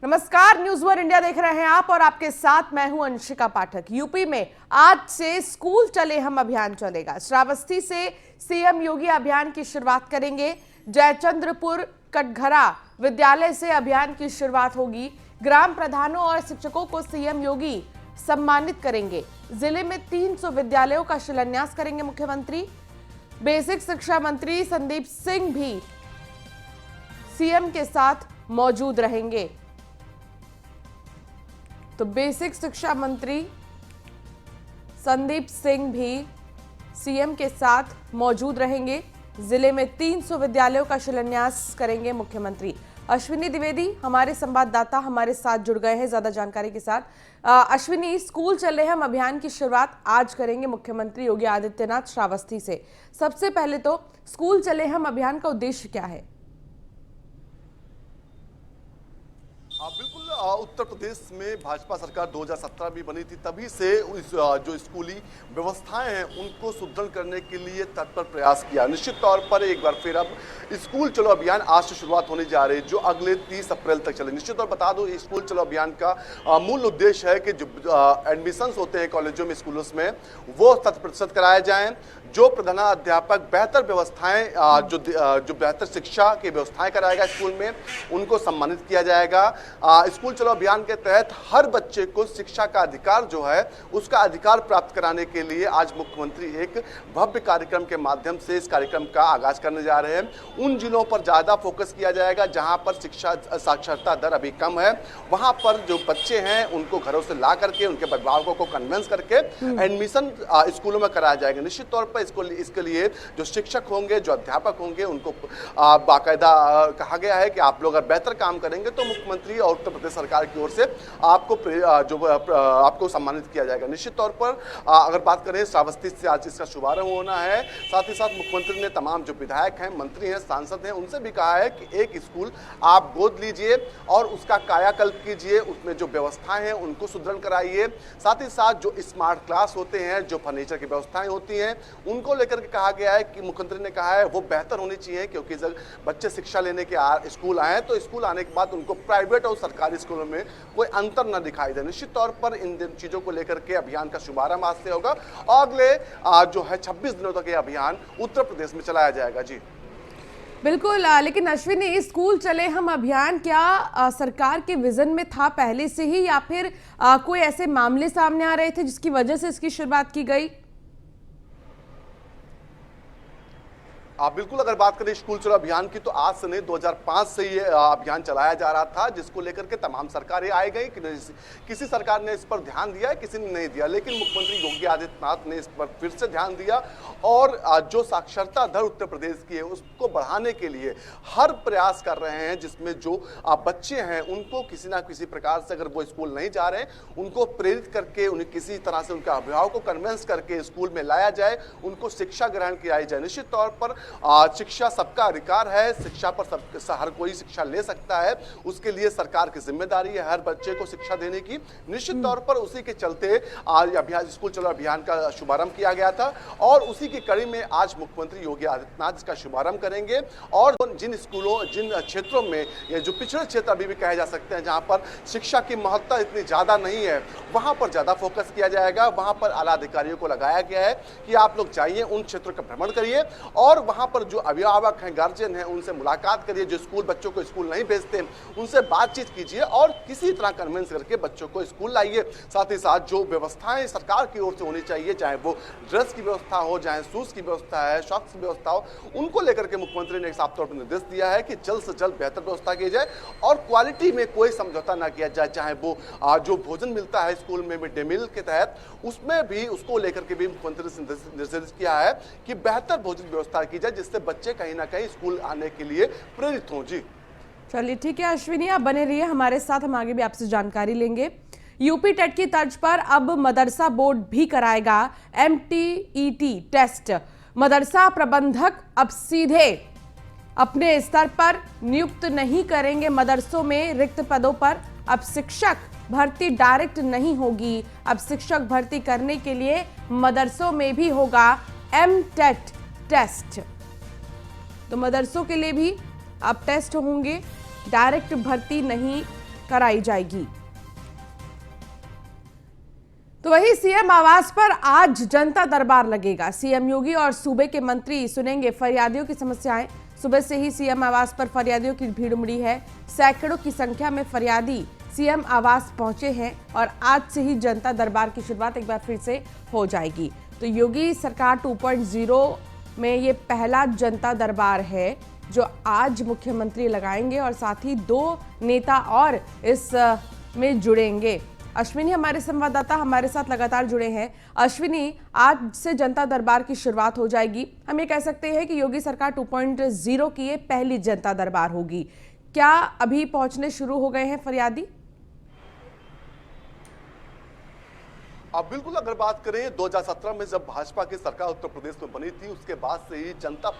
नमस्कार, news one India देख रहे हैं आप और आपके साथ मैं हूं अंशिका पाठक। यूपी में आज से स्कूल चले हम अभियान चलेगा। श्रावस्ती से सीएम योगी अभियान की शुरुआत करेंगे। जयचंद्रपुर कटघरा विद्यालय से अभियान की शुरुआत होगी। ग्राम प्रधानों और शिक्षकों को सीएम योगी सम्मानित करेंगे। जिले में 300 विद्यालयों का शिलान्यास करेंगे मुख्यमंत्री। बेसिक शिक्षा मंत्री संदीप सिंह भी सीएम के साथ मौजूद रहेंगे। तो बेसिक शिक्षा मंत्री संदीप सिंह भी सीएम के साथ मौजूद रहेंगे। जिले में 300 विद्यालयों का शिलान्यास करेंगे मुख्यमंत्री। अश्विनी द्विवेदी हमारे संवाददाता हमारे साथ जुड़ गए हैं ज्यादा जानकारी के साथ। अश्विनी, स्कूल चले हम अभियान की शुरुआत आज करेंगे मुख्यमंत्री योगी आदित्यनाथ श्रावस्ती से। सबसे पहले तो स्कूल चले हम अभियान का उद्देश्य क्या है? बिल्कुल, उत्तर प्रदेश में भाजपा सरकार 2017 भी बनी थी, तभी से जो स्कूली व्यवस्थाएं हैं उनको सुदृढ़ करने के लिए तत्पर प्रयास किया। निश्चित तौर पर एक बार फिर अब स्कूल चलो अभियान आज से शुरुआत होने जा रही है, जो अगले 30 अप्रैल तक चले। निश्चित तौर बता दूं, स्कूल चलो अभियान का मूल उद्देश्य है कि जो एडमिशंस होते हैं कॉलेजों में, स्कूलों में, वो 100% कराए जाएं। जो प्रधानाध्यापक बेहतर व्यवस्थाएं जो बेहतर शिक्षा की व्यवस्थाएं कराएगा स्कूल में, उनको सम्मानित किया जाएगा। स्कूल चलो अभियान के तहत हर बच्चे को शिक्षा का अधिकार जो है उसका अधिकार प्राप्त कराने के लिए आज मुख्यमंत्री एक भव्य कार्यक्रम के माध्यम से इस कार्यक्रम का आगाज करने जा रहे हैं। उन जिलों पर ज्यादा फोकस किया जाएगा जहां पर शिक्षा साक्षरता दर अभी कम है। वहां पर जो बच्चे हैं उनको घरों से ला करके, उनके अभिभावकों को कन्विंस करके एडमिशन स्कूलों में कराया जाएगा। निश्चित तौर पर इसके लिए जो शिक्षक होंगे, जो अध्यापक होंगे, उनको बाकायदा कहा गया है कि आप लोग अगर बेहतर काम करेंगे तो मुख्यमंत्री और उत्तर प्रदेश सरकार की ओर से आपको सम्मानित किया जाएगा। निश्चित तौर पर अगर बात करें, श्रावस्ती से आज इसका शुभारंभ होना है। साथ ही साथ मुख्यमंत्री ने तमाम जो विधायक हैं, मंत्री हैं, सांसद हैं, उनसे भी कहा है कि एक स्कूल आप गोद लीजिए और उसका कायाकल्प कीजिए, उसमें जो व्यवस्थाएं हैं उनको सुदृढ़ कराइए। साथ ही साथ जो स्मार्ट क्लास होते हैं, जो फर्नीचर की व्यवस्थाएं होती हैं, उनको लेकर के कहा गया है कि मुख्यमंत्री ने कहा है वो बेहतर होनी चाहिए, क्योंकि जब बच्चे शिक्षा लेने के स्कूल आए तो स्कूल आने के बाद उनको प्राइवेट और सरकारी स्कूलों में कोई अंतर न दिखाई दे। निश्चित तौर पर इन चीजों को लेकर के अभियान का शुभारंभ आज से होगा और अगले जो है 26 दिनों तक ये अभियान उत्तर प्रदेश में चलाया जाएगा। जी बिल्कुल, लेकिन अश्विनी, स्कूल चले हम अभियान क्या सरकार के विजन में था पहले से ही, या फिर कोई ऐसे मामले सामने आ रहे थे जिसकी वजह से इसकी शुरुआत की गई? बिल्कुल, अगर बात करें स्कूल चलो अभियान की तो आज से नहीं, 2005 से ये अभियान चलाया जा रहा था, जिसको लेकर के तमाम सरकारें आई गई। किसी सरकार ने इस पर ध्यान दिया, किसी ने नहीं दिया, लेकिन मुख्यमंत्री योगी आदित्यनाथ ने इस पर फिर से ध्यान दिया और जो साक्षरता दर उत्तर प्रदेश की है उसको बढ़ाने के लिए हर प्रयास कर रहे हैं, जिसमें जो बच्चे हैं उनको किसी ना किसी प्रकार से, अगर वो स्कूल नहीं जा रहे हैं, उनको प्रेरित करके, उन्हें किसी तरह से उनके अभिभावक को कन्विंस करके स्कूल में लाया जाए, उनको शिक्षा ग्रहण कराई जाए। निश्चित तौर पर शिक्षा सबका अधिकार है, शिक्षा पर हर कोई शिक्षा ले सकता है, उसके लिए सरकार की जिम्मेदारी है हर बच्चे को शिक्षा देने की। निश्चित तौर पर उसी के चलते आज अभियान स्कूल चलो अभियान का शुभारंभ किया गया था और उसी की कड़ी में आज मुख्यमंत्री योगी आदित्यनाथ इसका शुभारंभ करेंगे। और जिन स्कूलों, जिन क्षेत्रों में ये जो पिछड़े क्षेत्र अभी भी कहे जा सकते हैं, जहां पर शिक्षा की महत्ता इतनी ज्यादा नहीं है, वहां पर ज्यादा फोकस किया जाएगा। वहां पर आला अधिकारियों को लगाया गया है कि आप लोग जाइए, उन क्षेत्रों का भ्रमण करिए और वहां पर जो अभिभावक हैं, गार्जियन हैं, उनसे मुलाकात करिए। जो स्कूल बच्चों को स्कूल नहीं भेजते उनसे बातचीत कीजिए और किसी तरह कन्विंस करके बच्चों को स्कूल लाइए। साथ ही साथ जो व्यवस्थाएं सरकार की ओर से होनी चाहिए, चाहे वो ड्रेस की व्यवस्था हो, चाहे शूज की व्यवस्था है, सॉक्स की व्यवस्था हो, उनको लेकर के मुख्यमंत्री ने साफ तौर पर निर्देश दिया है कि जल्द से जल्द बेहतर व्यवस्था की जाए और क्वालिटी में कोई समझौता ना किया जाए। चाहे वो जो भोजन मिलता है स्कूल में मिड डे मील के तहत, उसमें भी उसको लेकर के भी मुख्यमंत्री ने निर्देश किया है कि बेहतर भोजन व्यवस्था की जाए, जिससे बच्चे कहीं ना कहीं स्कूल आने के लिए प्रेरित हों। जी चलिए ठीक है अश्विनी, आप बने रहिए हमारे साथ, हम आगे भी आपसे जानकारी लेंगे। यूपी टेट की तर्ज पर अब मदरसा बोर्ड भी कराएगा MTET टेस्ट। मदरसा प्रबंधक अब सीधे अपने स्तर पर नियुक्त नहीं करेंगे मदरसों में रिक्त पदों पर। अब शिक्षक भर्ती डायरेक्ट नहीं होगी, अब शिक्षक भर्ती करने के लिए मदरसों में भी होगा MTET टेस्ट। तो मदरसों के लिए भी अब टेस्ट होंगे, डायरेक्ट भर्ती नहीं कराई जाएगी। तो वही सीएम आवास पर आज जनता दरबार लगेगा। सीएम योगी और सूबे के मंत्री सुनेंगे फरियादियों की समस्याएं। सुबह से ही सीएम आवास पर फरियादियों की भीड़ उमड़ी है। सैकड़ों की संख्या में फरियादी सीएम आवास पहुंचे हैं और आज से ही जनता दरबार की शुरुआत एक बार फिर से हो जाएगी। तो योगी सरकार 2.0 में ये पहला जनता दरबार है जो आज मुख्यमंत्री लगाएंगे और साथ ही 2 नेता और इस में जुड़ेंगे। अश्विनी हमारे संवाददाता हमारे साथ लगातार जुड़े हैं। अश्विनी, आज से जनता दरबार की शुरुआत हो जाएगी। हम ये कह सकते हैं कि योगी सरकार 2.0 की ये पहली जनता दरबार होगी। क्या अभी पहुंचने शुरू हो गए हैं फरियादी? अब बिल्कुल अगर बात करें 2017 में जब भाजपा की सरकार उत्तर प्रदेश में बनी थी, उसके बाद से ही जनता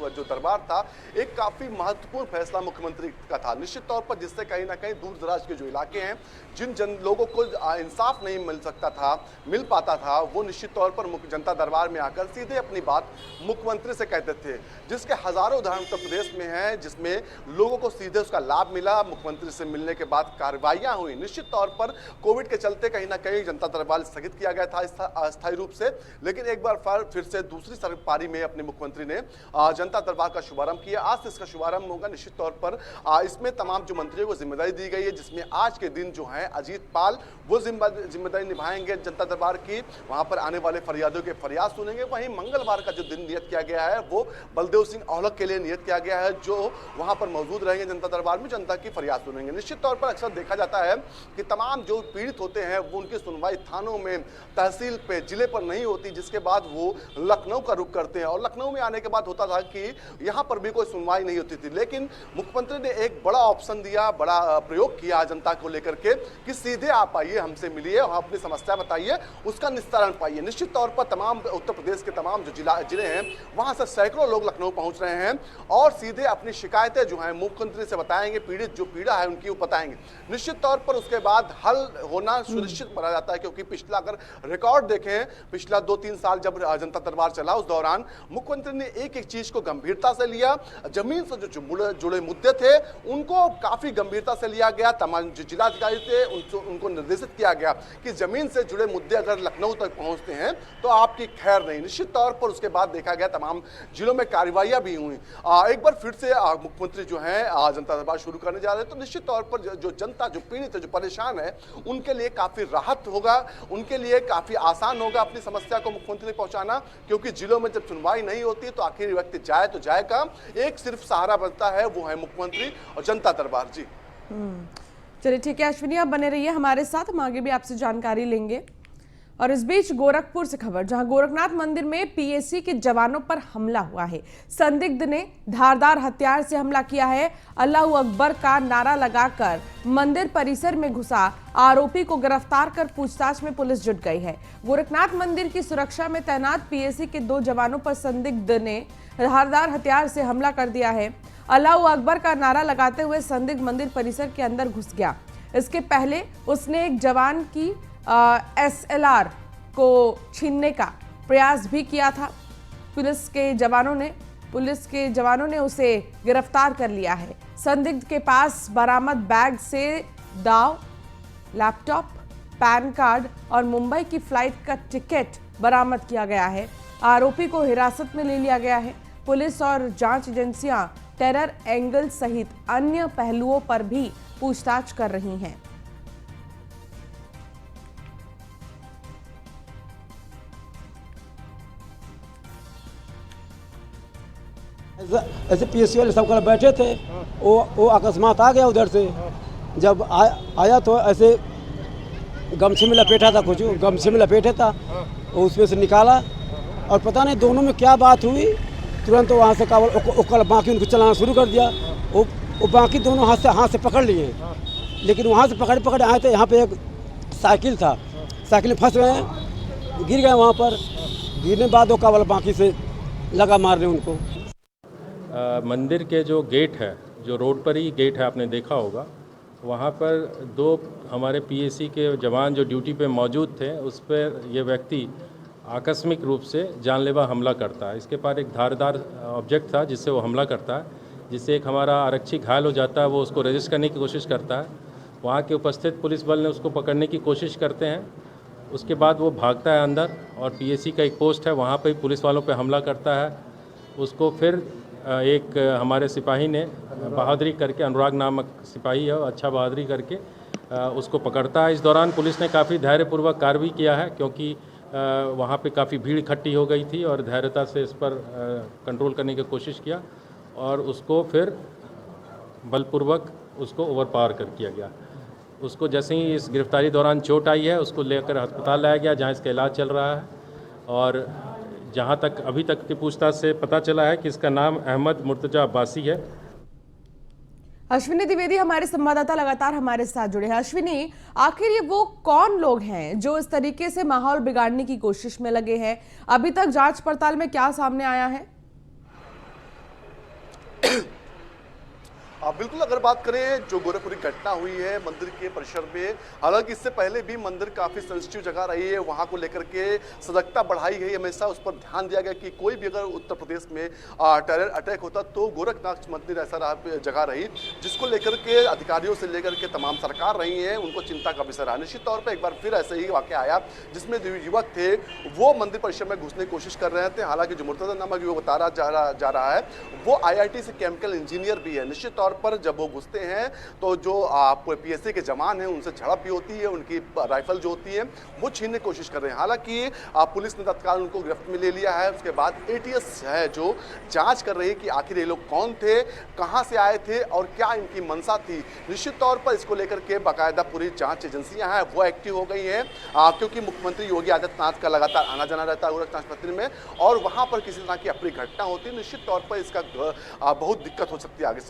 जो दरबार था एक काफी महत्वपूर्ण फैसला मुख्यमंत्री का था निश्चित तौर पर, जिससे कहीं ना कहीं दूर दराज के जो इलाके हैं, जिन लोगों को इंसाफ नहीं मिल पाता था, वो निश्चित तौर पर जनता दरबार में आकर सीधे अपनी बात मुख्यमंत्री से कहते थे, जिसके हजारों उदाहरण उत्तर प्रदेश में हैं, जिसमें लोगों को सीधे उसका लाभ मिला। मुख्यमंत्री से मिलने के बाद कार्रवाइयां हुई। निश्चित तौर पर कोविड के चलते कहीं ना कहीं जनता दरबार स्थगित किया गया था अस्थायी रूप से, लेकिन एक बार फिर से दूसरी पारी में अपने मुख्यमंत्री ने जनता दरबार का शुभारंभ किया। आज से इसका शुभारंभ होगा। निश्चित तौर पर इसमें तमाम जो मंत्रियों को जिम्मेदारी दी गई है, जिसमें आज के दिन जो है अजीत पाल वो जिम्मेदारी निभाएंगे जनता दरबार की। वहां पर आने वाले फरियादियों के फरियाद सुनेंगे। वहीं मंगलवार का जो दिन नियत किया गया है वो बलदेव सिंह औलख के लिए नियत किया गया है, जो वहां पर मौजूद रहेंगे जनता दरबार में, जनता की फरियाद सुनेंगे। निश्चित तौर पर अक्सर देखा जाता है कि तमाम जो पीड़ित होते हैं वो उनकी सुनवाई थानों में, तहसील पे, जिले पर नहीं होती, जिसके बाद वो लखनऊ का रुख करते हैं। और लखनऊ में आने के बाद होता था कि यहां पर भी कोई सुनवाई नहीं होती थी, लेकिन मुख्यमंत्री ने एक बड़ा ऑप्शन दिया, बड़ा प्रयोग किया जनता को लेकर के कि सीधे आप आइए, हमसे मिलिए और अपनी समस्या बताइए, उसका निस्तारण पाइए। निश्चित तौर पर तमाम उत्तर प्रदेश के तमाम जो जिले हैं वहां से सैकड़ों लोग लखनऊ पहुंच रहे हैं और सीधे अपनी शिकायतें जो हैं मुख्यमंत्री से बताएंगे, पीड़ित जो पीड़ा है उनकी वो बताएंगे। निश्चित तौर पर उसके बाद हल होना सुनिश्चित माना जाता है, क्योंकि पिछला अगर रिकॉर्ड देखें, पिछला 2-3 साल जब जनता दरबार चला, उस दौरान मुख्यमंत्री ने एक एक चीज को गंभीरता से लिया। जमीन से जो जुड़े मुद्दे थे उनको काफी गंभीरता से लिया गया। तमाम जो जिलाधिकारी थे उनको निर्देशित किया गया कि जमीन से जुड़े मुद्दे अगर लखनऊ तक पहुंचते हैं तो आपकी खैर नहीं। निश्चित तौर पर उसके बाद देखा गया तमाम जिलों में कार्रवाइयां भी हुई। एक बार फिर से मुख्यमंत्री जो है जनता दरबार शुरू करने जा रहे हैं, तो निश्चित तौर पर जो जनता जो पीड़ित है, जो परेशान है, उनके लिए काफी राहत होगा, उनके लिए काफी आसान होगा अपनी समस्या को मुख्यमंत्री तक पहुंचाना, क्योंकि जिलों में जब सुनवाई नहीं होती तो आखिर व्यक्ति जाए तो जाए कहां, एक सिर्फ सहारा बनता है, वो है मुख्यमंत्री और जनता दरबार। जी चलिए ठीक है अश्विनी, आप बने रहिए हमारे साथ, हम आगे भी आपसे जानकारी लेंगे। और इस बीच गोरखपुर से खबर, जहां गोरखनाथ मंदिर में पीएसी के जवानों पर हमला हुआ है। संदिग्ध ने धारदार हथियार से हमला किया है। अल्लाह अकबर का नारा लगाकर मंदिर परिसर में घुसा आरोपी को गिरफ्तार कर पूछताछ में पुलिस जुट गई है। गोरखनाथ मंदिर की सुरक्षा में तैनात पीएसी के 2 जवानों पर संदिग्ध ने धारदार हथियार से हमला कर दिया है। अल्लाह अकबर का नारा लगाते हुए संदिग्ध मंदिर परिसर के अंदर घुस गया। इसके पहले उसने एक जवान की SLR को छीनने का प्रयास भी किया था। पुलिस के जवानों ने उसे गिरफ्तार कर लिया है। संदिग्ध के पास बरामद बैग से दाव, लैपटॉप, पैन कार्ड और मुंबई की फ्लाइट का टिकट बरामद किया गया है। आरोपी को हिरासत में ले लिया गया है। पुलिस और जांच एजेंसियां टेरर एंगल सहित अन्य पहलुओं पर भी पूछताछ कर रही हैं। ऐसे पीएससी वाले सब कल बैठे थे, वो अकस्मात आ गया उधर से। जब आया तो ऐसे गमछे में लपेटा था, कुछ गमछे में लपेटा था, उसमें से निकाला और पता नहीं दोनों में क्या बात हुई। तुरंत वहाँ से कल बाकी उनको चलाना शुरू कर दिया। वो बाकी दोनों हाथ से पकड़ लिए, लेकिन वहाँ से पकड़ आए थे। यहाँ पे एक साइकिल था, साइकिल में फंस गए, गिर गए। वहाँ पर गिरने बाद वो कावल बाकी से लगा मारने उनको। मंदिर के जो गेट है, जो रोड पर ही गेट है, आपने देखा होगा, वहाँ पर 2 हमारे पीएसी के जवान जो ड्यूटी पे मौजूद थे, उस पर ये व्यक्ति आकस्मिक रूप से जानलेवा हमला करता है। इसके पास एक धारदार ऑब्जेक्ट था जिससे वो हमला करता है, जिससे एक हमारा आरक्षी घायल हो जाता है। वो उसको रेजिस्ट करने की कोशिश करता है, वहाँ के उपस्थित पुलिस बल ने उसको पकड़ने की कोशिश करते हैं। उसके बाद वो भागता है अंदर और पीएसी का एक पोस्ट है वहाँ पे पुलिस वालों पे हमला करता है। उसको फिर एक हमारे सिपाही ने बहादुरी करके, अनुराग नामक सिपाही है, अच्छा बहादुरी करके उसको पकड़ता है। इस दौरान पुलिस ने काफ़ी धैर्यपूर्वक कार्रवाई किया है, क्योंकि वहाँ पे काफ़ी भीड़ इकट्ठी हो गई थी और धैर्यता से इस पर कंट्रोल करने की कोशिश किया और उसको फिर बलपूर्वक उसको ओवरपावर कर किया गया। उसको जैसे ही इस गिरफ्तारी दौरान चोट आई है, उसको लेकर अस्पताल लाया गया, जहाँ इसका इलाज चल रहा है। और जहाँ तक अभी तक की पूछताछ से पता चला है कि इसका नाम अहमद मुर्तजा अब्बासी है। अश्विनी द्विवेदी हमारे संवाददाता लगातार हमारे साथ जुड़े हैं। अश्विनी, आखिर ये वो कौन लोग हैं जो इस तरीके से माहौल बिगाड़ने की कोशिश में लगे हैं? अभी तक जांच पड़ताल में क्या सामने आया है? बिल्कुल, अगर बात करें जो गोरखपुर की घटना हुई है मंदिर के परिसर में, हालांकि इससे पहले भी मंदिर काफ़ी सेंसिटिव जगह रही है, वहां को लेकर के सजगता बढ़ाई गई, हमेशा उस पर ध्यान दिया गया कि कोई भी अगर उत्तर प्रदेश में टेरर अटैक होता तो गोरखनाथ मंदिर ऐसा जगह रही जिसको लेकर के अधिकारियों से लेकर के तमाम सरकार रही है, उनको चिंता का विषय रहा। निश्चित तौर पर एक बार फिर ऐसे ही वाक़या आया जिसमें जो युवक थे वो मंदिर परिसर में घुसने की कोशिश कर रहे थे। हालांकि जो मुर्तजा नामक युवक बताया जा रहा है वो IIT से केमिकल इंजीनियर भी है। निश्चित तौर पर जब वो घुसते हैं तो जो पीएससी के जवान हैं उनसे झड़प भी होती है, उनकी राइफल जो होती है वो छीनने की कोशिश कर रहे हैं। हालांकि पुलिस ने तत्काल उनको गिरफ्त में ले लिया है। उसके बाद ATS है जो जांच कर रही है कि आखिर ये लोग कौन थे, कहां से आए थे और क्या इनकी मंशा थी। निश्चित तौर पर इसको लेकर के बाकायदा पूरी जांच एजेंसियां हैं वो एक्टिव हो गई हैं, क्योंकि मुख्यमंत्री योगी आदित्यनाथ का लगातार आना जाना रहता है गोरखनाथ मंदिर में और वहां पर किसी तरह की अप्रिय घटना होती है। निश्चित तौर पर इसका बहुत दिक्कत हो सकती है आगे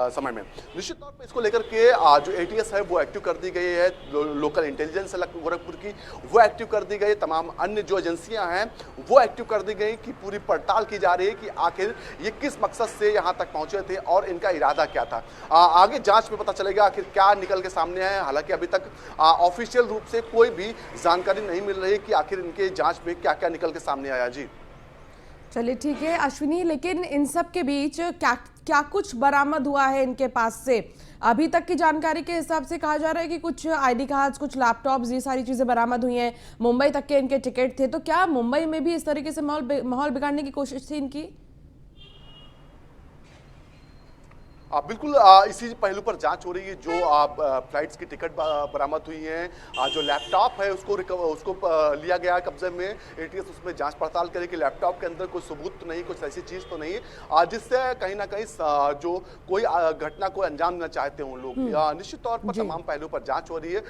समय में। निश्चित तौर पर इसको लेकर के जो ATS है वो एक्टिव कर दी गई है, लोकल इंटेलिजेंस है गोरखपुर की वो एक्टिव कर दी गई, तमाम अन्य जो एजेंसियां हैं वो एक्टिव कर दी गई कि पूरी पड़ताल की जा रही है कि आखिर ये किस मकसद से यहां तक पहुंचे थे और इनका इरादा क्या था। आगे जांच में पता चलेगा आखिर क्या निकल के सामने आया है। हालांकि अभी तक ऑफिशियल रूप से कोई भी जानकारी नहीं मिल रही कि आखिर इनके जांच में क्या क्या निकल के सामने आया। जी चलिए ठीक है अश्विनी, लेकिन इन सब के बीच क्या कुछ बरामद हुआ है इनके पास से? अभी तक की जानकारी के हिसाब से कहा जा रहा है कि कुछ ID कार्ड्स, कुछ लैपटॉप्स, ये सारी चीजें बरामद हुई हैं। मुंबई तक के इनके टिकट थे, तो क्या मुंबई में भी इस तरीके से माहौल बिगाड़ने की कोशिश थी इनकी? बिल्कुल, इसी पहलू पर जांच हो रही है। जो फ्लाइट्स की टिकट बरामद हुई हैं, जो लैपटॉप है उसको लिया गया है कब्जे में। ATS उसमें जांच पड़ताल करे कि लैपटॉप के अंदर कोई सबूत तो नहीं, कुछ ऐसी चीज़ तो नहीं जिससे कहीं ना कहीं जो कोई घटना को अंजाम देना चाहते हैं उन लोग। निश्चित तौर पर तमाम पहलू पर जाँच हो रही है।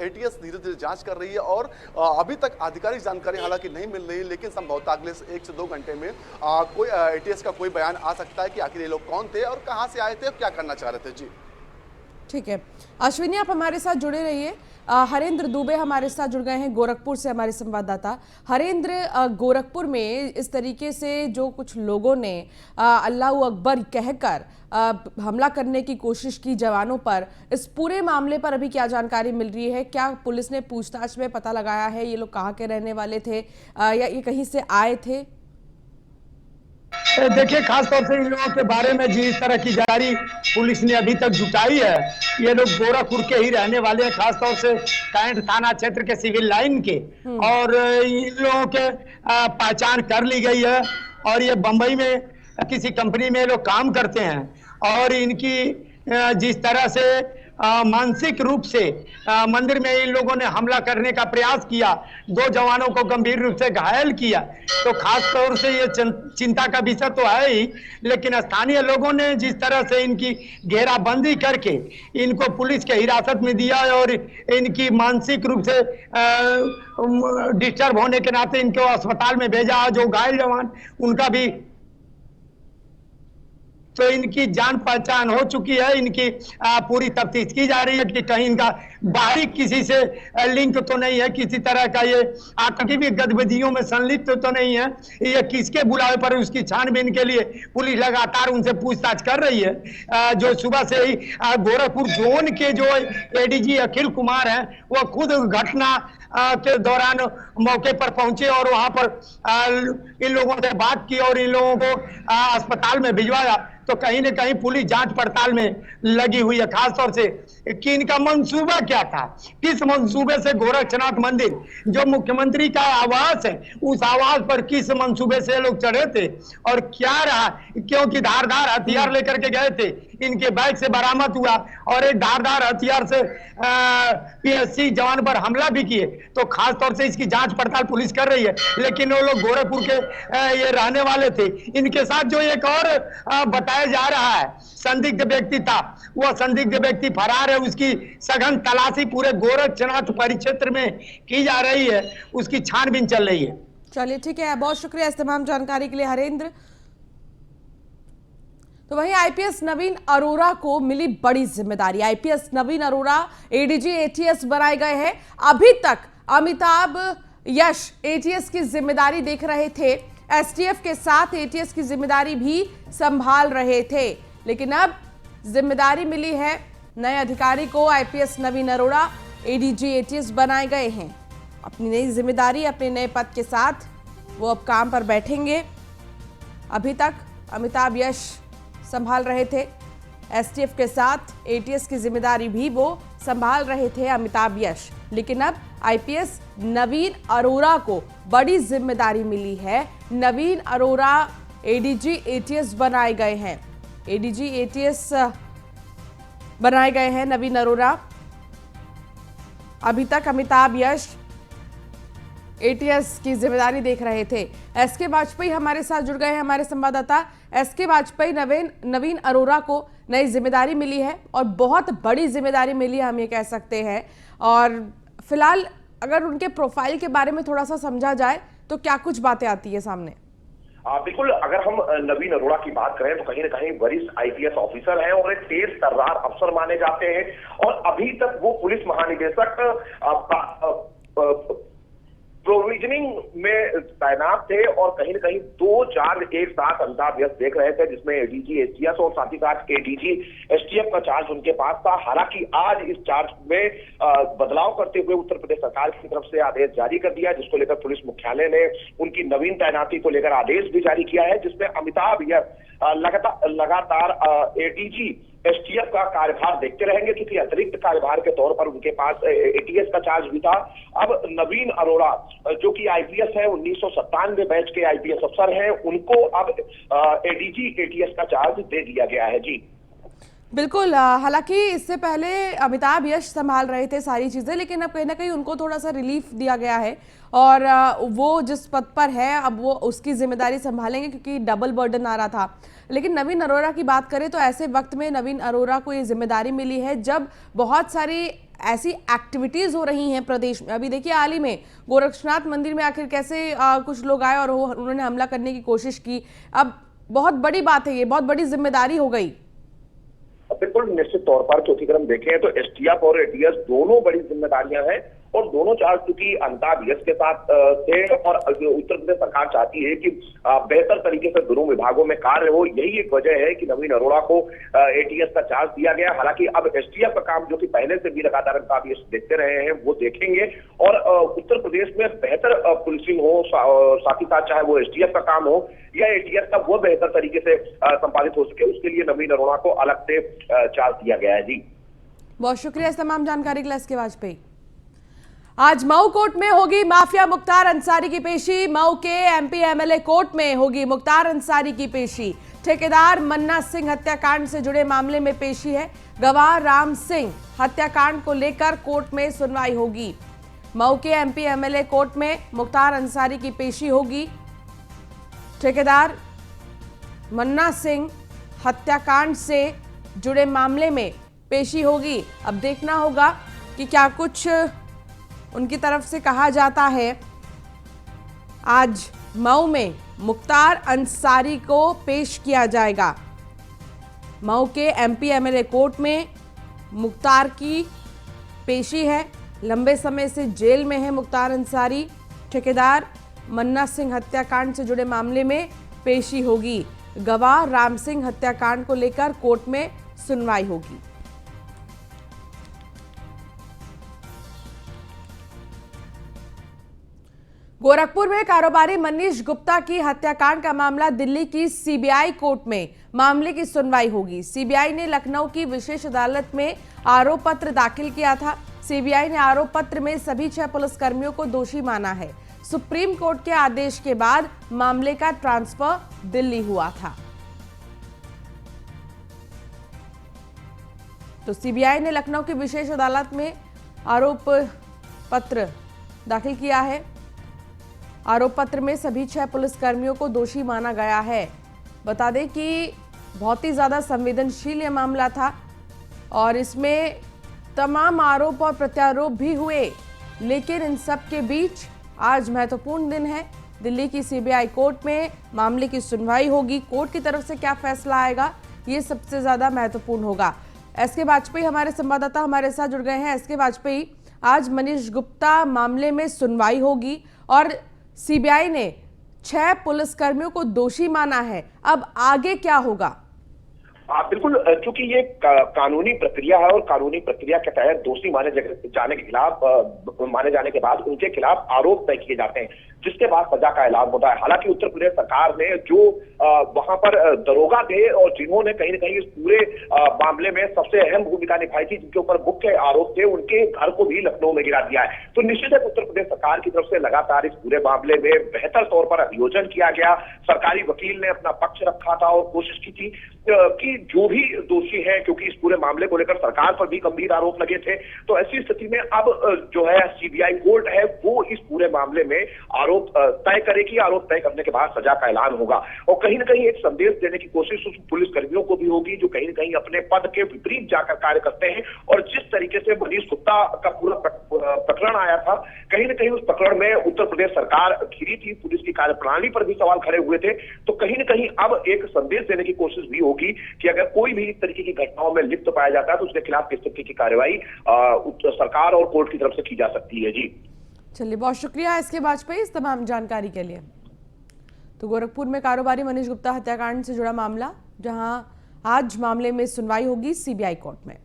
ATS धीरे धीरे जाँच कर रही है और अभी तक आधिकारिक जानकारी हालांकि नहीं मिल रही, लेकिन संभवतः अगले 1 से 2 घंटे में कोई ATS का कोई बयान आ सकता है कि आखिर ये लोग कौन थे और कहाँ से आए थे और क्या करना चाह रहे थे। जी ठीक है अश्विनी, आप हमारे साथ जुड़े रहिए। हरेंद्र दुबे हमारे साथ जुड़ गए हैं गोरखपुर से, हमारे संवाददाता। हरेंद्र, गोरखपुर में इस तरीके से जो कुछ लोगों ने अल्लाह अकबर कहकर हमला करने की कोशिश की जवानों पर, इस पूरे मामले पर अभी क्या जानकारी मिल रही है? क्या पुलिस ने पूछताछ में पता लगाया है ये लोग कहाँ के रहने वाले थे या ये कहीं से आए थे? देखिए, खास तौर से इन लोगों के बारे में जिस तरह की जानकारी पुलिस ने अभी तक जुटाई है, ये लोग गोरखपुर के ही रहने वाले हैं, खास तौर से कैंट थाना क्षेत्र के सिविल लाइन के। और इन लोगों के पहचान कर ली गई है और ये बंबई में किसी कंपनी में लोग काम करते हैं और इनकी जिस तरह से मानसिक रूप से मंदिर में इन लोगों ने हमला करने का प्रयास किया, 2 जवानों को गंभीर रूप से घायल किया, तो खास तौर से ये चिंता का विषय तो है ही। लेकिन स्थानीय लोगों ने जिस तरह से इनकी घेराबंदी करके इनको पुलिस के हिरासत में दिया और इनकी मानसिक रूप से डिस्टर्ब होने के नाते इनको अस्पताल में भेजा, जो घायल जवान उनका भी तो इनकी जान पहचान हो चुकी है। इनकी पूरी तफ्तीश की जा रही है कि कहीं इनका बाहरी किसी से लिंक तो नहीं है, किसी तरह का ये आतंकी गतिविधियों में संलिप्त तो नहीं है। ये किसके बुलावे पर उसकी छानबीन के लिए पुलिस लगातार उनसे पूछताछ कर रही है। जो सुबह से ही गोरखपुर जोन के जो एडीजी अखिल कुमार हैं, वो खुद घटना के दौरान मौके पर पहुंचे और वहां पर इन लोगों से बात की और इन लोगों को अस्पताल में भिजवाया। तो कहीं न कहीं पुलिस जांच पड़ताल में लगी हुई है, खासतौर से कि इनका मंसूबा क्या था, किस मंसूबे से गोरक्षनाथ मंदिर जो मुख्यमंत्री का आवास है, उस आवास पर किस मंसूबे से लोग चढ़े थे और क्या रहा, क्योंकि धारदार हथियार लेकर के गए थे, इनके बैग से बरामद हुआ और एक धारदार हथियार से पीएससी जवान पर हमला भी किए। तो खासतौर से इसकी जांच पड़ताल पुलिस कर रही है, लेकिन वो लोग गोरखपुर के ये रहने वाले थे। इनके साथ जो एक और बताया जा रहा है संदिग्ध व्यक्ति था, वह संदिग्ध व्यक्ति फरार है। उसकी सघन तलाशी पूरे गोरक्षनाथ परिक्षेत्र में की जा रही है, उसकी छानबीन चल रही है। चलिए ठीक है, बहुत शुक्रिया इस तमाम जानकारी के लिए हरेंद्र। तो वहीं आईपीएस नवीन अरोड़ा को मिली बड़ी जिम्मेदारी। आईपीएस नवीन अरोड़ा एडीजी एटीएस बनाए गए हैं। अभी तक अमिताभ यश एटीएस की जिम्मेदारी देख रहे थे, एसटीएफ के साथ एटीएस की जिम्मेदारी भी संभाल रहे थे, लेकिन अब जिम्मेदारी मिली है नए अधिकारी को। आईपीएस नवीन अरोड़ा एडीजी एटीएस बनाए गए हैं। अपनी नई जिम्मेदारी, अपने नए पद के साथ वो अब काम पर बैठेंगे। अभी तक अमिताभ यश संभाल रहे थे, एसटीएफ के साथ एटीएस की जिम्मेदारी भी वो संभाल रहे थे अमिताभ यश, लेकिन अब आईपीएस नवीन अरोड़ा को बड़ी जिम्मेदारी मिली है। नवीन अरोड़ा एडीजी एटीएस बनाए गए हैं। एडीजी एटीएस बनाए गए हैं नवीन अरोड़ा। अभी तक अमिताभ यश एटीएस की जिम्मेदारी देख रहे थे। एसके वाजपेयी हमारे साथ जुड़ गए हैं, हमारे संवाददाता। एसके वाजपेयी, नवीन अरोड़ा को नई जिम्मेदारी मिली है और बहुत बड़ी जिम्मेदारी मिली है, हम ये कह सकते हैं। और फिलहाल अगर उनके प्रोफाइल के बारे में थोड़ा सा समझा जाए तो क्या कुछ बातें आती है सामने? बिल्कुल, अगर हम नवीन अरोड़ा की बात करें तो कहीं ना कहीं वरिष्ठ आईपीएस ऑफिसर हैं और एक तेज तर्रार अफसर माने जाते हैं और अभी तक वो पुलिस महानिदेशक प्रोविजनिंग में तैनात थे और कहीं ना कहीं 2 चार्ज एक साथ अमिताभ यश देख रहे थे, जिसमें एडीजी एटीएस और साथ ही साथ एडीजी एसटीएफ का चार्ज उनके पास था। हालांकि आज इस चार्ज में बदलाव करते हुए उत्तर प्रदेश सरकार की तरफ से आदेश जारी कर दिया, जिसको लेकर पुलिस मुख्यालय ने उनकी नवीन तैनाती को लेकर आदेश भी जारी किया है, जिसमें अमिताभ यश लगातार एडीजी एसटीएफ का कार्यभार देखते रहेंगे, क्योंकि अतिरिक्त कार्यभार के तौर पर उनके पास एटीएस का चार्ज भी था। अब नवीन अरोड़ा जो कि आईपीएस है, 1997 बैच के आईपीएस अफसर हैं, उनको अब एडीजी एटीएस का चार्ज दे दिया गया है। जी बिल्कुल, हालांकि इससे पहले अमिताभ यश संभाल रहे थे सारी चीज़ें, लेकिन अब कहीं ना कहीं उनको थोड़ा सा रिलीफ दिया गया है और वो जिस पद पर है अब वो उसकी जिम्मेदारी संभालेंगे, क्योंकि डबल बर्डन आ रहा था। लेकिन नवीन अरोड़ा की बात करें तो ऐसे वक्त में नवीन अरोड़ा को ये जिम्मेदारी मिली है जब बहुत सारी ऐसी एक्टिविटीज हो रही हैं प्रदेश में। अभी देखिए हाल ही में गोरक्षनाथ मंदिर में आखिर कैसे कुछ लोग आए और उन्होंने हमला करने की कोशिश की। अब बहुत बड़ी बात है, ये बहुत बड़ी जिम्मेदारी हो गई। बिल्कुल, निश्चित तौर पर, क्योंकि अगर हम देखें तो एसटीएफ और एटीएस दोनों बड़ी जिम्मेदारियां हैं और दोनों चार्ज चूंकि अमिताभ यश के साथ थे और उत्तर प्रदेश सरकार चाहती है कि बेहतर तरीके से दोनों विभागों में कार्य हो, यही एक वजह है कि नवीन अरोड़ा को एटीएस का चार्ज दिया गया। हालांकि अब एसटीएफ का काम जो कि पहले से भी लगातार अमिताभ यश देखते रहे हैं वो देखेंगे और उत्तर प्रदेश में बेहतर पुलिसिंग हो, साथ ही साथ चाहे वो एसटीएफ का काम हो या एटीएस का, वो बेहतर तरीके से संपादित हो सके, उसके लिए नवीन अरोड़ा को अलग से चार्ज दिया गया है। जी बहुत शुक्रिया इस तमाम जानकारी के लिए एसके वाजपेयी। आज मऊ कोर्ट में होगी माफिया मुख्तार अंसारी की पेशी। मऊ के एमपी एमएलए कोर्ट में होगी मुख्तार अंसारी की पेशी। ठेकेदार मन्ना सिंह हत्याकांड से जुड़े मामले में पेशी है। गवाह राम सिंह हत्याकांड को लेकर कोर्ट में सुनवाई होगी। मऊ के एमपी एमएलए कोर्ट में मुख्तार अंसारी की पेशी होगी। ठेकेदार मन्ना सिंह हत्याकांड से जुड़े मामले में पेशी होगी। अब देखना होगा कि क्या कुछ उनकी तरफ से कहा जाता है। आज मऊ में मुख्तार अंसारी को पेश किया जाएगा। मऊ के एमपी एमएलए कोर्ट में मुख्तार की पेशी है। लंबे समय से जेल में है मुख्तार अंसारी। ठेकेदार मन्ना सिंह हत्याकांड से जुड़े मामले में पेशी होगी। गवाह राम सिंह हत्याकांड को लेकर कोर्ट में सुनवाई होगी। गोरखपुर में कारोबारी मनीष गुप्ता की हत्याकांड का मामला दिल्ली की सीबीआई कोर्ट में मामले की सुनवाई होगी। सीबीआई ने लखनऊ की विशेष अदालत में आरोप पत्र दाखिल किया था। सीबीआई ने आरोप पत्र में सभी 6 पुलिसकर्मियों को दोषी माना है। सुप्रीम कोर्ट के आदेश के बाद मामले का ट्रांसफर दिल्ली हुआ था। तो सीबीआई ने लखनऊ की विशेष अदालत में आरोप पत्र दाखिल किया है। आरोप पत्र में सभी 6 पुलिसकर्मियों को दोषी माना गया है। बता दें कि बहुत ही ज्यादा संवेदनशील यह मामला था और इसमें तमाम आरोप और प्रत्यारोप भी हुए, लेकिन इन सब के बीच आज महत्वपूर्ण दिन है। दिल्ली की सीबीआई कोर्ट में मामले की सुनवाई होगी। कोर्ट की तरफ से क्या फैसला आएगा, ये सबसे ज्यादा महत्वपूर्ण होगा। एसके वाजपेयी हमारे संवाददाता हमारे साथ जुड़ गए हैं। एसके वाजपेयी, आज मनीष गुप्ता मामले में सुनवाई होगी और सीबीआई ने 6 पुलिसकर्मियों को दोषी माना है। अब आगे क्या होगा? बिल्कुल, चूंकि ये कानूनी प्रक्रिया है और कानूनी प्रक्रिया के तहत दोषी माने जाने के बाद उनके खिलाफ आरोप तय किए जाते हैं, जिसके बाद सजा का ऐलान होता है। हालांकि उत्तर प्रदेश सरकार ने जो वहां पर दरोगा थे और जिन्होंने कहीं न कहीं इस पूरे मामले में सबसे अहम भूमिका निभाई थी, जिनके ऊपर मुख्य आरोप थे, उनके घर को भी लखनऊ में गिरा दिया है। तो निश्चित है उत्तर प्रदेश सरकार की तरफ से लगातार इस पूरे मामले में बेहतर तौर पर अभियोजन किया गया। सरकारी वकील ने अपना पक्ष रखा था और कोशिश की थी कि जो भी दोषी हैं, क्योंकि इस पूरे मामले को लेकर सरकार पर भी गंभीर आरोप लगे थे, तो ऐसी स्थिति में अब जो है सीबीआई कोर्ट है वो इस पूरे मामले में आरोप तय करेगी। आरोप तय करने के बाद सजा का ऐलान होगा और कहीं ना कहीं एक संदेश देने की कोशिश उस पुलिस कर्मियों को भी होगी जो कहीं ना कहीं अपने पद के विपरीत जाकर कार्य करते हैं। और जिस तरीके से मनीष गुप्ता का पूरा प्रकरण आया था, कहीं ना कहीं उस प्रकरण में उत्तर प्रदेश सरकार घिरी थी, पुलिस की कार्यप्रणाली पर भी सवाल खड़े हुए थे। तो कहीं ना कहीं अब एक संदेश देने की कोशिश भी होगी कि अगर कोई भी इस तरीके की घटनाओं में लिप्त पाया जाता है तो उसके खिलाफ किस तरीके की कार्रवाई सरकार और कोर्ट की तरफ से की जा सकती है। जी चलिए, बहुत शुक्रिया एसके वाजपेयी इस तमाम जानकारी के लिए। तो गोरखपुर में कारोबारी मनीष गुप्ता हत्याकांड से जुड़ा मामला, जहां आज मामले में सुनवाई होगी सीबीआई कोर्ट में।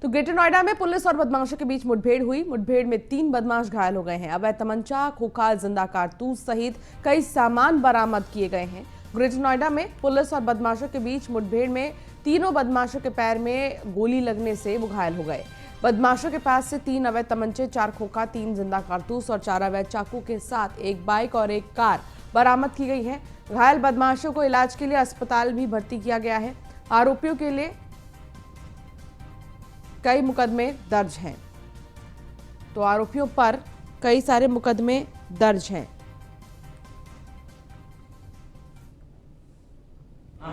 तो ग्रेटर नोएडा में पुलिस और बदमाशों के बीच मुठभेड़ हुई। मुठभेड़ में 3 बदमाश घायल हो गए हैं। अवैध तमंचा, खोखा, जिंदा कारतूस सहित कई सामान बरामद किए गए हैं। ग्रेटर नोएडा में पुलिस और बदमाशों के बीच मुठभेड़ में तीनों बदमाशों के पैर में गोली लगने से वो घायल हो गए। बदमाशों के पास से 3 अवैध तमंचे, 4 खोखा, 3 जिंदा कारतूस और 4 अवैध चाकू के साथ एक बाइक और एक कार बरामद की गई है। घायल बदमाशों को इलाज के लिए अस्पताल भी भर्ती किया गया है। आरोपियों के लिए कई मुकदमे दर्ज हैं। तो आरोपियों पर कई सारे मुकदमे दर्ज हैं।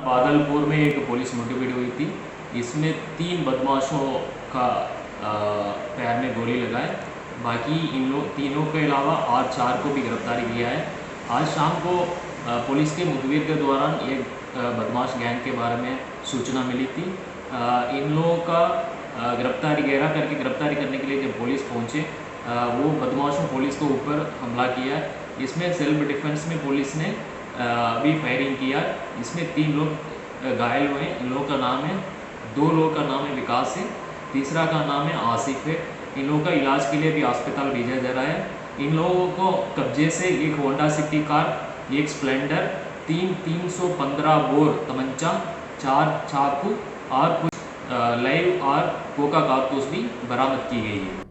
बादलपुर में एक पुलिस मुठभेड़ हुई थी। इसमें 3 बदमाशों का पैर में गोली लगाए। बाकी इन तीनों के अलावा और 4 को भी गिरफ्तार किया है। आज शाम को पुलिस के मुठभेड़ के दौरान एक बदमाश गैंग के बारे में सूचना मिली थी। इन लोगों का गिरफ्तारी करने के लिए जब पुलिस पहुंचे, वो बदमाशों पुलिस को ऊपर हमला किया। इसमें सेल्फ डिफेंस में पुलिस ने भी फायरिंग किया। इसमें 3 लोग घायल हुए। इन लोगों का नाम है 2 लोगों का नाम है विकास है, तीसरा का नाम है आसिफ है। इन लोगों का इलाज के लिए भी अस्पताल भेजा जा रहा है। इन लोगों को कब्जे से एक होंडा सिटी कार, एक स्प्लेंडर, 315 बोर तमंचा, 4 चाकू और कुछ लाइव और कोका कारतूस भी बरामद की गई है।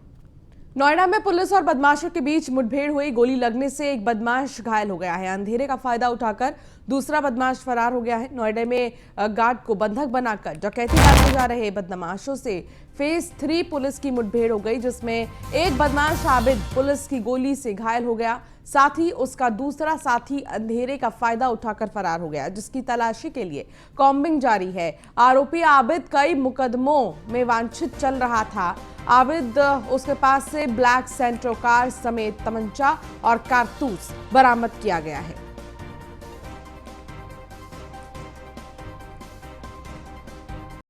नोएडा में पुलिस और बदमाशों के बीच मुठभेड़ हुई। गोली लगने से एक बदमाश घायल हो गया है। अंधेरे का फायदा उठाकर दूसरा बदमाश फरार हो गया है। नोएडा में गार्ड को बंधक बनाकर डकैती करने जा रहे बदमाशों से फेज 3 पुलिस की मुठभेड़ हो गई, जिसमें एक बदमाश आबिद पुलिस की गोली से घायल हो गया। साथ ही उसका दूसरा साथी अंधेरे का फायदा उठाकर फरार हो गया, जिसकी तलाशी के लिए कॉम्बिंग जारी है। आरोपी आबिद कई मुकदमों में वांछित चल रहा था। आबिद उसके पास से ब्लैक सेंट्रो कार समेत तमंचा और कारतूस बरामद किया गया है।